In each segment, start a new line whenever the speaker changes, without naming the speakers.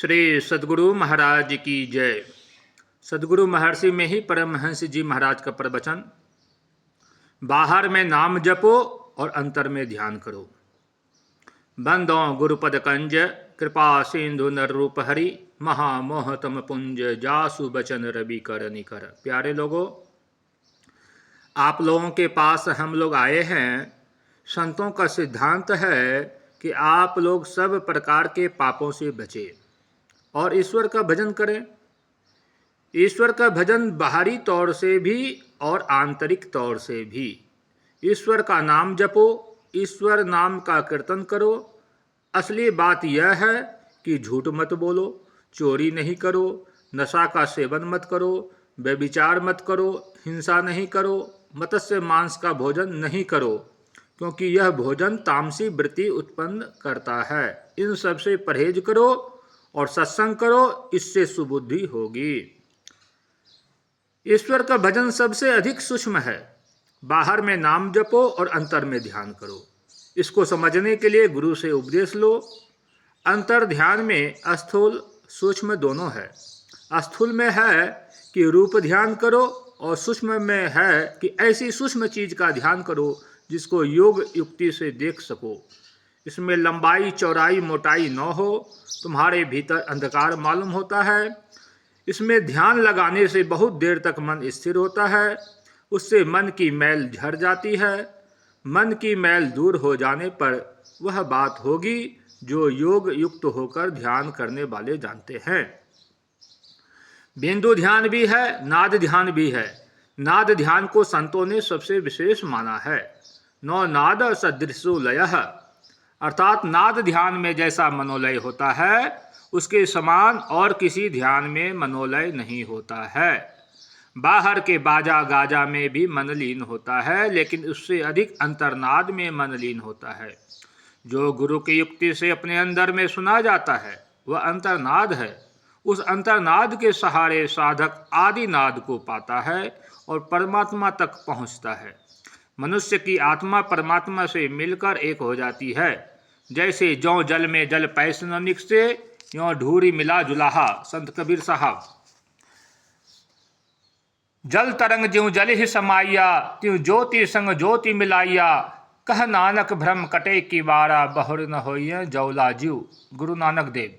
श्री सद्गुरु महाराज की जय। सद्गुरु महर्षि में ही परमहंस जी महाराज का प्रवचन। बाहर में नाम जपो और अंतर में ध्यान करो। बंदो गुरुपद कंज कृपा सिंधु नर रूप हरि महामोहतम पुंज जासु बचन रवि कर निकर। प्यारे लोगों, आप लोगों के पास हम लोग आए हैं। संतों का सिद्धांत है कि आप लोग सब प्रकार के पापों से बचें और ईश्वर का भजन करें। ईश्वर का भजन बाहरी तौर से भी और आंतरिक तौर से भी। ईश्वर का नाम जपो, ईश्वर नाम का कीर्तन करो। असली बात यह है कि झूठ मत बोलो, चोरी नहीं करो, नशा का सेवन मत करो, व्यभिचार मत करो, हिंसा नहीं करो, मत्स्य मांस का भोजन नहीं करो, क्योंकि यह भोजन तामसी वृत्ति उत्पन्न करता है। इन सब से परहेज करो और सत्संग करो, इससे सुबुद्धि होगी। ईश्वर का भजन सबसे अधिक सूक्ष्म है। बाहर में नाम जपो और अंतर में ध्यान करो। इसको समझने के लिए गुरु से उपदेश लो। अंतर ध्यान में स्थूल सूक्ष्म दोनों है। स्थूल में है कि रूप ध्यान करो और सूक्ष्म में है कि ऐसी सूक्ष्म चीज का ध्यान करो जिसको योग युक्ति से देख सको। इसमें लंबाई चौड़ाई मोटाई न हो, तुम्हारे भीतर अंधकार मालूम होता है। इसमें ध्यान लगाने से बहुत देर तक मन स्थिर होता है। उससे मन की मैल झड़ जाती है। मन की मैल दूर हो जाने पर वह बात होगी जो योग युक्त होकर ध्यान करने वाले जानते हैं। बिंदु ध्यान भी है, नाद ध्यान भी है। नाद ध्यान को संतों ने सबसे विशेष माना है। नौ नाद सदृशो लयः, अर्थात नाद ध्यान में जैसा मनोलय होता है उसके समान और किसी ध्यान में मनोलय नहीं होता है। बाहर के बाजा गाजा में भी मनलीन होता है, लेकिन उससे अधिक अंतर्नाद में मनलीन होता है। जो गुरु की युक्ति से अपने अंदर में सुना जाता है वह अंतर्नाद है। उस अंतर्नाद के सहारे साधक आदि नाद को पाता है और परमात्मा तक पहुंचता है। मनुष्य की आत्मा परमात्मा से मिलकर एक हो जाती है। जैसे जौ जल में जल पैस न निकसे, यों ढूरी मिला जुलाहा। संत कबीर साहब। जल तरंग ज्यों जल ही समाइया, त्यों ज्योति संग ज्योति मिलाइया। कह नानक भ्रम कटे की वारा, बहुर न होइए जौला जीव। गुरु नानक देव।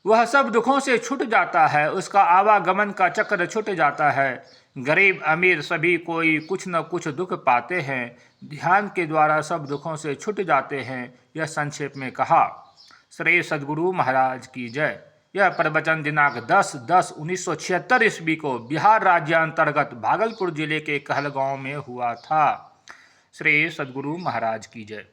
वह सब दुखों से छूट जाता है, उसका आवागमन का चक्र छूट जाता है। गरीब अमीर सभी कोई कुछ न कुछ दुख पाते हैं, ध्यान के द्वारा सब दुखों से छूट जाते हैं। यह संक्षेप में कहा। श्री सद्गुरु महाराज की जय। यह प्रवचन दिनांक 10/10/1976 ईस्वी को बिहार राज्य अंतर्गत भागलपुर जिले के कहलगांव में हुआ था। श्री सद्गुरु महाराज की जय।